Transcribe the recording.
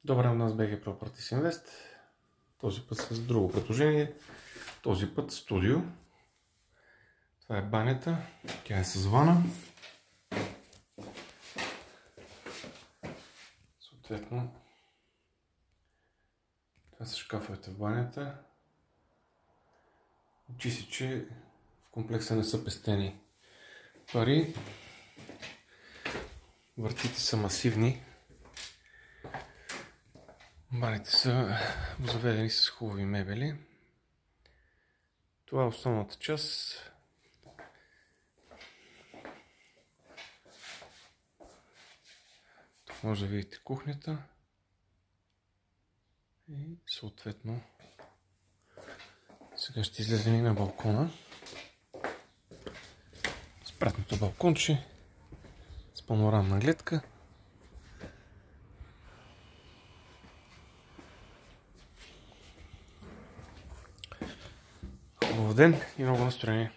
Добре, у нас BG Properties Invest. Този път с друго предложение. Този път студио. Това е банята. Тя е с вана. Съответно, това са шкафовете в банята. Учи си, че в комплекса не са пестени пари. Вратите са масивни. Баните са заведени с хубави мебели. Това е основната част. Тук може да видите кухнята. И съответно сега ще излезем и на балкона. Спратното балконче с панорамна гледка. Хубав ден и много настроение.